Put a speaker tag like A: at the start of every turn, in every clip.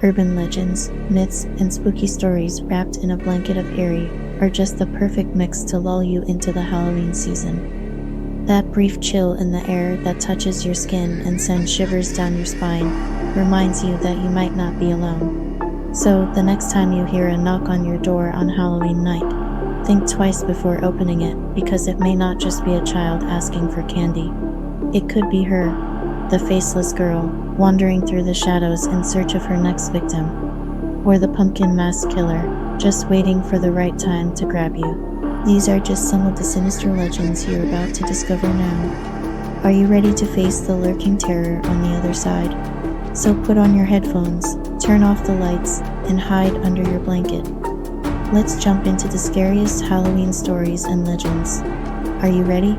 A: Urban legends, myths, and spooky stories wrapped in a blanket of eerie are just the perfect mix to lull you into the Halloween season. That brief chill in the air that touches your skin and sends shivers down your spine reminds you that you might not be alone. So, the next time you hear a knock on your door on Halloween night, think twice before opening it, because it may not just be a child asking for candy. It could be her, the faceless girl, wandering through the shadows in search of her next victim, or the pumpkin mask killer, just waiting for the right time to grab you. These are just some of the sinister legends you're about to discover now. Are you ready to face the lurking terror on the other side? So put on your headphones, turn off the lights, and hide under your blanket. Let's jump into the scariest Halloween stories and legends. Are you ready?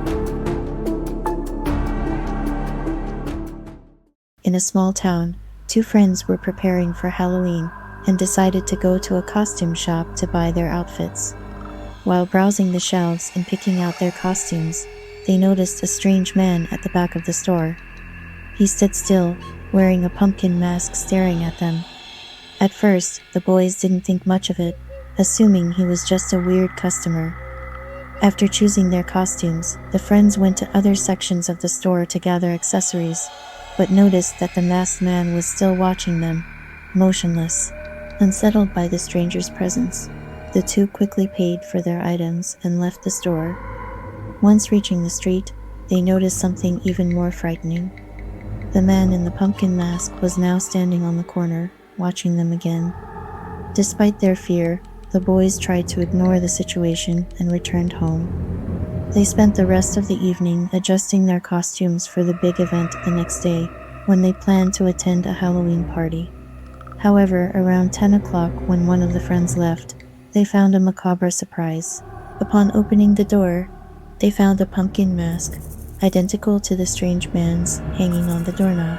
A: In a small town, two friends were preparing for Halloween and decided to go to a costume shop to buy their outfits. While browsing the shelves and picking out their costumes, they noticed a strange man at the back of the store. He stood still, wearing a pumpkin mask, staring at them. At first, the boys didn't think much of it, assuming he was just a weird customer. After choosing their costumes, the friends went to other sections of the store to gather accessories, but noticed that the masked man was still watching them, motionless. Unsettled by the stranger's presence, the two quickly paid for their items and left the store. Once reaching the street, they noticed something even more frightening. The man in the pumpkin mask was now standing on the corner, watching them again. Despite their fear, the boys tried to ignore the situation and returned home. They spent the rest of the evening adjusting their costumes for the big event the next day, when they planned to attend a Halloween party. However, around 10 o'clock, when one of the friends left, they found a macabre surprise. Upon opening the door, they found a pumpkin mask, identical to the strange man's, hanging on the doorknob.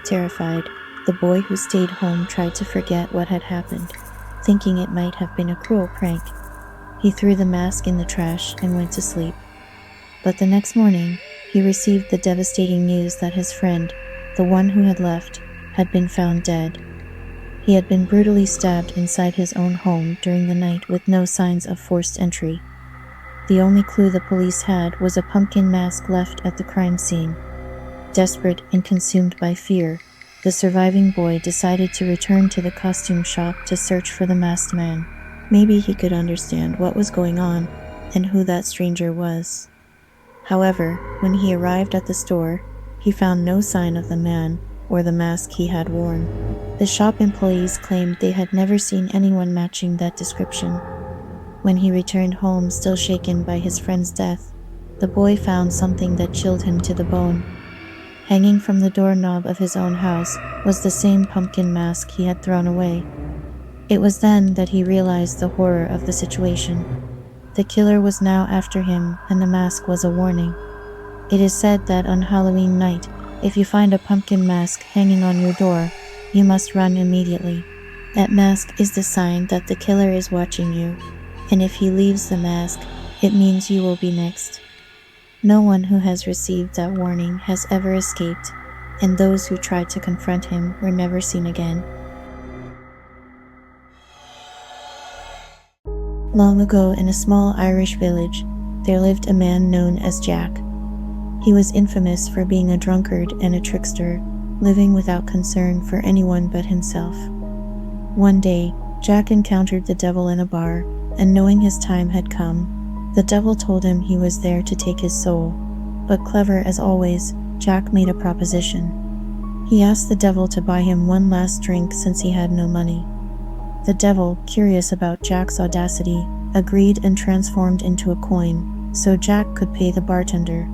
A: Terrified, the boy who stayed home tried to forget what had happened, thinking it might have been a cruel prank. He threw the mask in the trash and went to sleep. But the next morning, he received the devastating news that his friend, the one who had left, had been found dead. He had been brutally stabbed inside his own home during the night with no signs of forced entry. The only clue the police had was a pumpkin mask left at the crime scene. Desperate and consumed by fear, the surviving boy decided to return to the costume shop to search for the masked man. Maybe he could understand what was going on and who that stranger was. However, when he arrived at the store, he found no sign of the man or the mask he had worn. The shop employees claimed they had never seen anyone matching that description. When he returned home, still shaken by his friend's death, the boy found something that chilled him to the bone. Hanging from the doorknob of his own house was the same pumpkin mask he had thrown away. It was then that he realized the horror of the situation. The killer was now after him, and the mask was a warning. It is said that on Halloween night, if you find a pumpkin mask hanging on your door, you must run immediately. That mask is the sign that the killer is watching you, and if he leaves the mask, it means you will be next. No one who has received that warning has ever escaped, and those who tried to confront him were never seen again. Long ago, in a small Irish village, there lived a man known as Jack. He was infamous for being a drunkard and a trickster, living without concern for anyone but himself. One day, Jack encountered the devil in a bar, and knowing his time had come, the devil told him he was there to take his soul. But clever as always, Jack made a proposition. He asked the devil to buy him one last drink since he had no money. The devil, curious about Jack's audacity, agreed and transformed into a coin, so Jack could pay the bartender.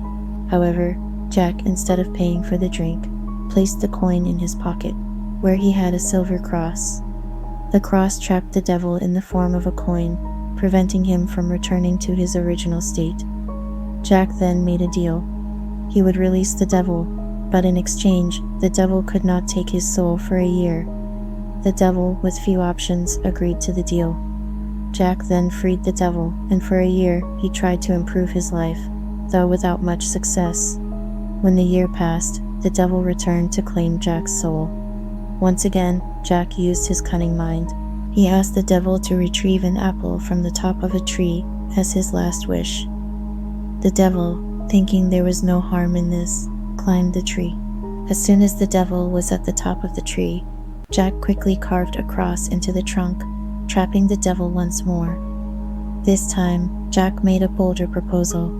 A: However, Jack, instead of paying for the drink, placed the coin in his pocket, where he had a silver cross. The cross trapped the devil in the form of a coin, preventing him from returning to his original state. Jack then made a deal. He would release the devil, but in exchange, the devil could not take his soul for a year. The devil, with few options, agreed to the deal. Jack then freed the devil, and for a year he tried to improve his life, though without much success. When the year passed, the devil returned to claim Jack's soul. Once again, Jack used his cunning mind. He asked the devil to retrieve an apple from the top of a tree as his last wish. The devil, thinking there was no harm in this, climbed the tree. As soon as the devil was at the top of the tree, Jack quickly carved a cross into the trunk, trapping the devil once more. This time, Jack made a bolder proposal.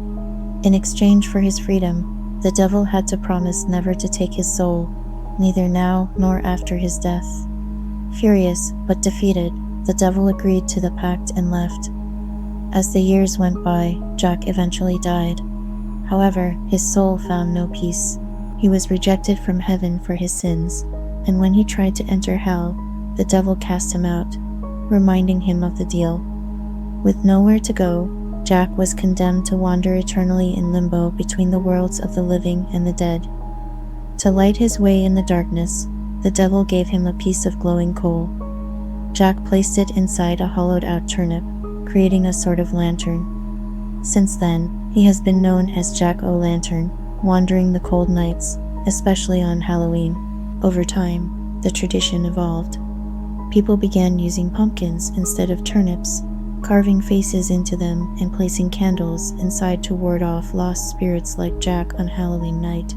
A: In exchange for his freedom, the devil had to promise never to take his soul, neither now nor after his death. Furious but defeated, the devil agreed to the pact and left. As the years went by, Jack eventually died. However, his soul found no peace. He was rejected from heaven for his sins, and when he tried to enter hell, the devil cast him out, reminding him of the deal. With nowhere to go, Jack was condemned to wander eternally in limbo between the worlds of the living and the dead. To light his way in the darkness, the devil gave him a piece of glowing coal. Jack placed it inside a hollowed-out turnip, creating a sort of lantern. Since then, he has been known as Jack-o'-lantern, wandering the cold nights, especially on Halloween. Over time, the tradition evolved. People began using pumpkins instead of turnips, carving faces into them and placing candles inside to ward off lost spirits like Jack on Halloween night.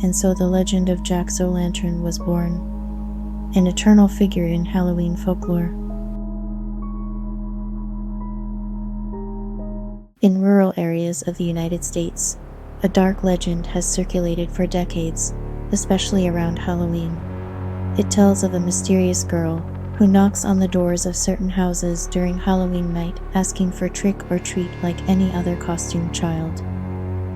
A: And so the legend of Jack-o'-lantern was born, an eternal figure in Halloween folklore. In rural areas of the United States, a dark legend has circulated for decades, especially around Halloween. It tells of a mysterious girl who knocks on the doors of certain houses during Halloween night asking for trick or treat like any other costumed child.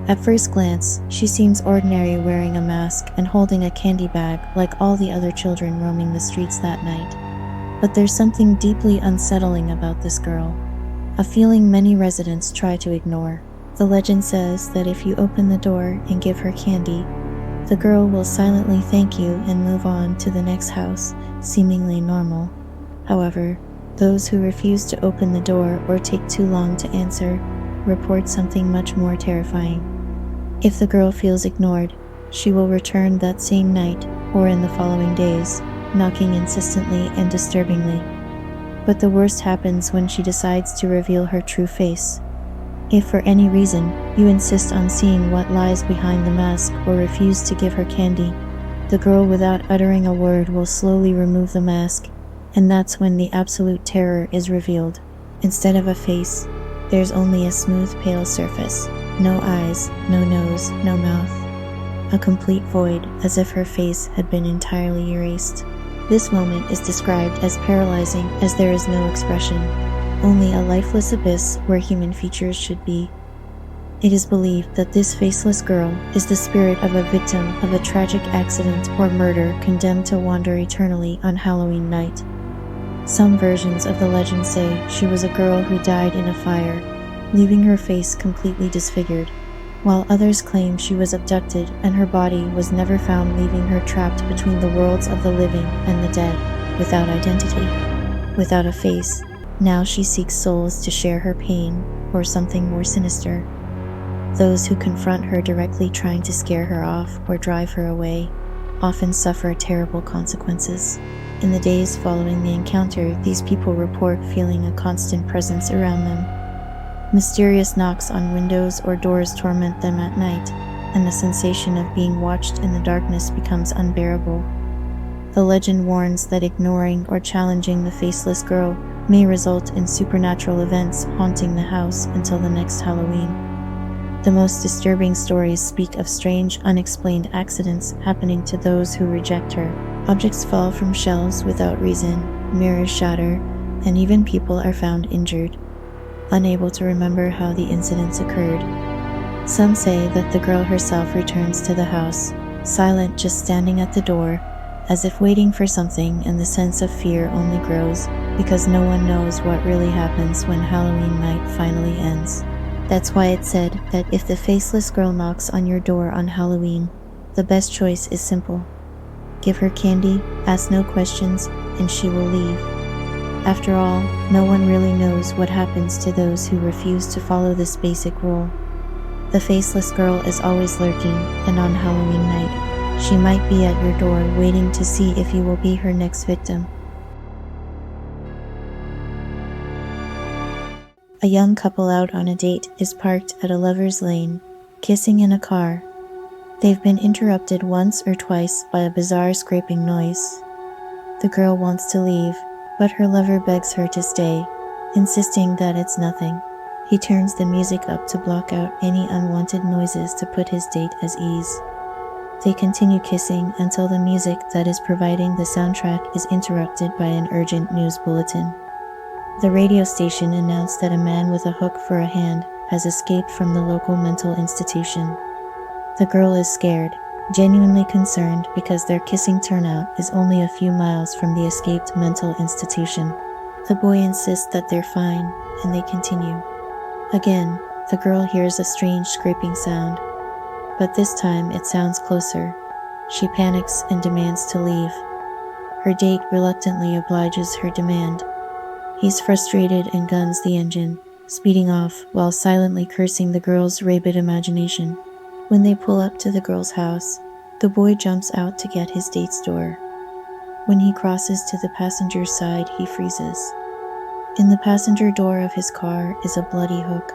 A: At first glance, she seems ordinary, wearing a mask and holding a candy bag like all the other children roaming the streets that night. But there's something deeply unsettling about this girl, a feeling many residents try to ignore. The legend says that if you open the door and give her candy, the girl will silently thank you and move on to the next house, seemingly normal. However, those who refuse to open the door or take too long to answer report something much more terrifying. If the girl feels ignored, she will return that same night or in the following days, knocking insistently and disturbingly. But the worst happens when she decides to reveal her true face. If for any reason you insist on seeing what lies behind the mask or refuse to give her candy, the girl without uttering a word will slowly remove the mask, and that's when the absolute terror is revealed. Instead of a face, there's only a smooth pale surface. No eyes, no nose, no mouth. A complete void, as if her face had been entirely erased. This moment is described as paralyzing, as there is no expression, only a lifeless abyss where human features should be. It is believed that this faceless girl is the spirit of a victim of a tragic accident or murder condemned to wander eternally on Halloween night. Some versions of the legend say she was a girl who died in a fire, leaving her face completely disfigured, while others claim she was abducted and her body was never found, leaving her trapped between the worlds of the living and the dead, without identity, without a face. Now she seeks souls to share her pain, or something more sinister. Those who confront her directly, trying to scare her off or drive her away, often suffer terrible consequences. In the days following the encounter, these people report feeling a constant presence around them. Mysterious knocks on windows or doors torment them at night, and the sensation of being watched in the darkness becomes unbearable. The legend warns that ignoring or challenging the faceless girl may result in supernatural events haunting the house until the next Halloween. The most disturbing stories speak of strange, unexplained accidents happening to those who reject her. Objects fall from shelves without reason, mirrors shatter, and even people are found injured, unable to remember how the incidents occurred. Some say that the girl herself returns to the house, silent, just standing at the door, as if waiting for something, and the sense of fear only grows because no one knows what really happens when Halloween night finally ends. That's why it's said that if the faceless girl knocks on your door on Halloween, the best choice is simple. Give her candy, ask no questions, and she will leave. After all, no one really knows what happens to those who refuse to follow this basic rule. The faceless girl is always lurking, and on Halloween night, She might be at your door waiting to see if you will be her next victim. A young couple out on a date is parked at a lover's lane, kissing in a car. They've been interrupted once or twice by a bizarre scraping noise. The girl wants to leave, but her lover begs her to stay, insisting that it's nothing. He turns the music up to block out any unwanted noises to put his date at ease. They continue kissing until the music that is providing the soundtrack is interrupted by an urgent news bulletin. The radio station announced that a man with a hook for a hand has escaped from the local mental institution. The girl is scared, genuinely concerned because their kissing turnout is only a few miles from the escaped mental institution. The boy insists that they're fine, and they continue. Again, the girl hears a strange scraping sound, but this time it sounds closer. She panics and demands to leave. Her date reluctantly obliges her demand. He's frustrated and guns the engine, speeding off while silently cursing the girl's rabid imagination. When they pull up to the girl's house, the boy jumps out to get his date's door. When he crosses to the passenger's side, he freezes. In the passenger door of his car is a bloody hook.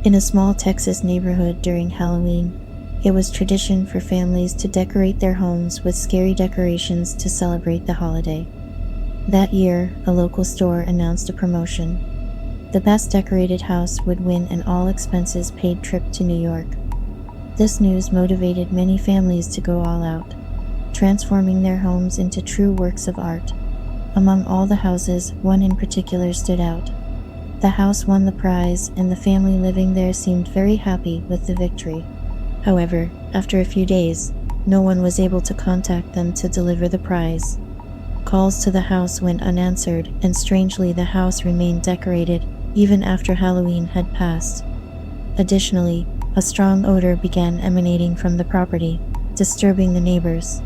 A: In a small Texas neighborhood during Halloween, it was tradition for families to decorate their homes with scary decorations to celebrate the holiday. That year, a local store announced a promotion. The best decorated house would win an all-expenses-paid trip to New York. This news motivated many families to go all out, transforming their homes into true works of art. Among all the houses, one in particular stood out. The house won the prize, and the family living there seemed very happy with the victory. However, after a few days, no one was able to contact them to deliver the prize. Calls to the house went unanswered, and strangely the house remained decorated even after Halloween had passed. Additionally, a strong odor began emanating from the property, disturbing the neighbors.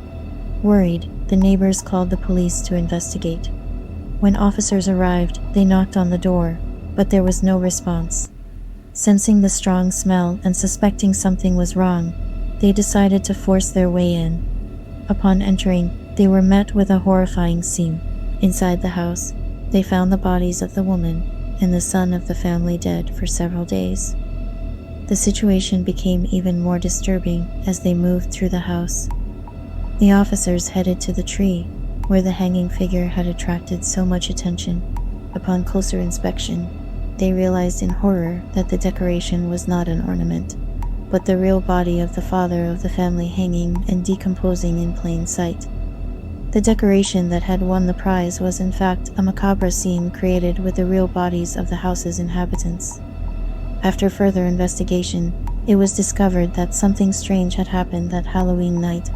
A: Worried, the neighbors called the police to investigate. When officers arrived, they knocked on the door, but there was no response. Sensing the strong smell and suspecting something was wrong, they decided to force their way in. Upon entering, they were met with a horrifying scene. Inside the house, they found the bodies of the woman and the son of the family dead for several days. The situation became even more disturbing as they moved through the house. The officers headed to the tree, where the hanging figure had attracted so much attention. Upon closer inspection, they realized in horror that the decoration was not an ornament, but the real body of the father of the family hanging and decomposing in plain sight. The decoration that had won the prize was in fact a macabre scene created with the real bodies of the house's inhabitants. After further investigation, it was discovered that something strange had happened that Halloween night.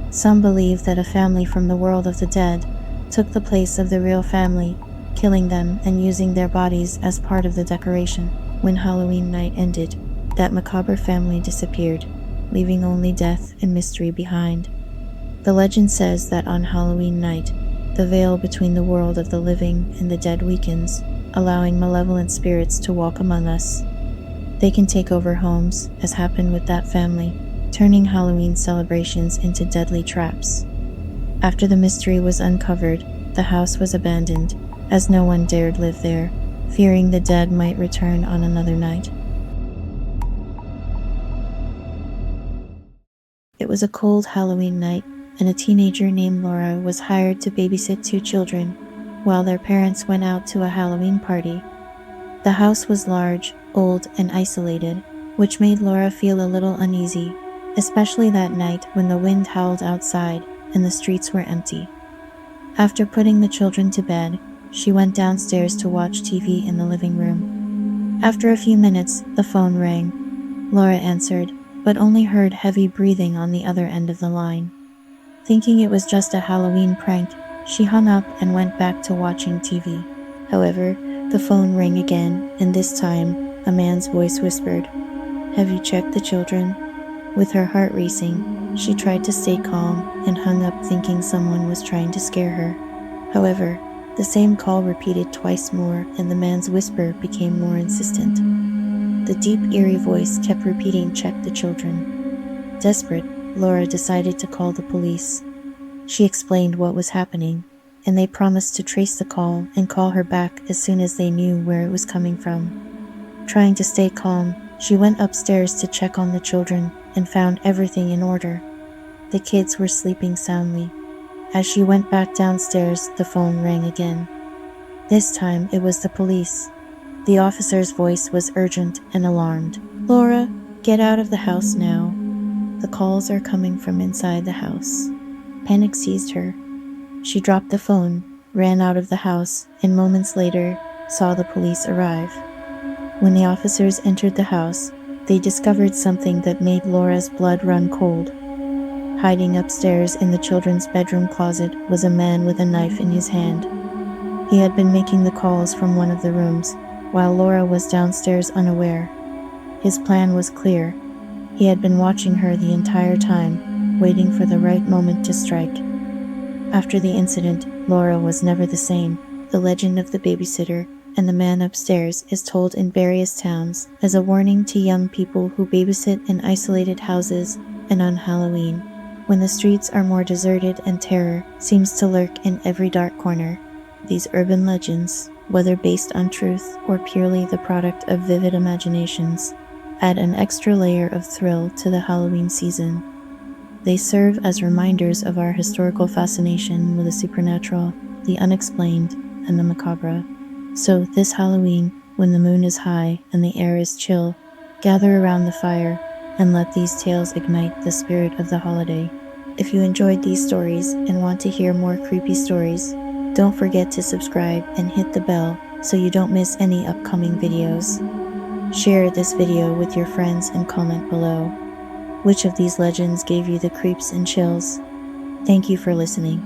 A: Some believe that a family from the world of the dead took the place of the real family, killing them and using their bodies as part of the decoration. When Halloween night ended, that macabre family disappeared, leaving only death and mystery behind. The legend says that on Halloween night, the veil between the world of the living and the dead weakens, allowing malevolent spirits to walk among us. They can take over homes, as happened with that family, turning Halloween celebrations into deadly traps. After the mystery was uncovered, the house was abandoned, as no one dared live there, fearing the dead might return on another night. It was a cold Halloween night, and a teenager named Laura was hired to babysit 2 children while their parents went out to a Halloween party. The house was large, old, and isolated, which made Laura feel a little uneasy, especially that night when the wind howled outside and the streets were empty. After putting the children to bed, she went downstairs to watch TV in the living room. After a few minutes, the phone rang. Laura answered, but only heard heavy breathing on the other end of the line. Thinking it was just a Halloween prank, she hung up and went back to watching TV. However, the phone rang again, and this time, a man's voice whispered, "Have you checked the children?" With her heart racing, she tried to stay calm and hung up thinking someone was trying to scare her. However, the same call repeated twice more, and the man's whisper became more insistent. The deep, eerie voice kept repeating, "Check the children." Desperate, Laura decided to call the police. She explained what was happening, and they promised to trace the call and call her back as soon as they knew where it was coming from. Trying to stay calm, she went upstairs to check on the children and found everything in order. The kids were sleeping soundly. As she went back downstairs, the phone rang again. This time, it was the police. The officer's voice was urgent and alarmed. "Laura, get out of the house now. The calls are coming from inside the house." Panic seized her. She dropped the phone, ran out of the house, and moments later saw the police arrive. When the officers entered the house, they discovered something that made Laura's blood run cold. Hiding upstairs in the children's bedroom closet was a man with a knife in his hand. He had been making the calls from one of the rooms, while Laura was downstairs unaware. His plan was clear. He had been watching her the entire time, waiting for the right moment to strike. After the incident, Laura was never the same. The legend of the babysitter and the man upstairs is told in various towns as a warning to young people who babysit in isolated houses and on Halloween, when the streets are more deserted and terror seems to lurk in every dark corner. These urban legends, whether based on truth or purely the product of vivid imaginations, add an extra layer of thrill to the Halloween season. They serve as reminders of our historical fascination with the supernatural, the unexplained, and the macabre. So this Halloween, when the moon is high and the air is chill, gather around the fire and let these tales ignite the spirit of the holiday. If you enjoyed these stories and want to hear more creepy stories, don't forget to subscribe and hit the bell so you don't miss any upcoming videos. Share this video with your friends and comment below. Which of these legends gave you the creeps and chills? Thank you for listening.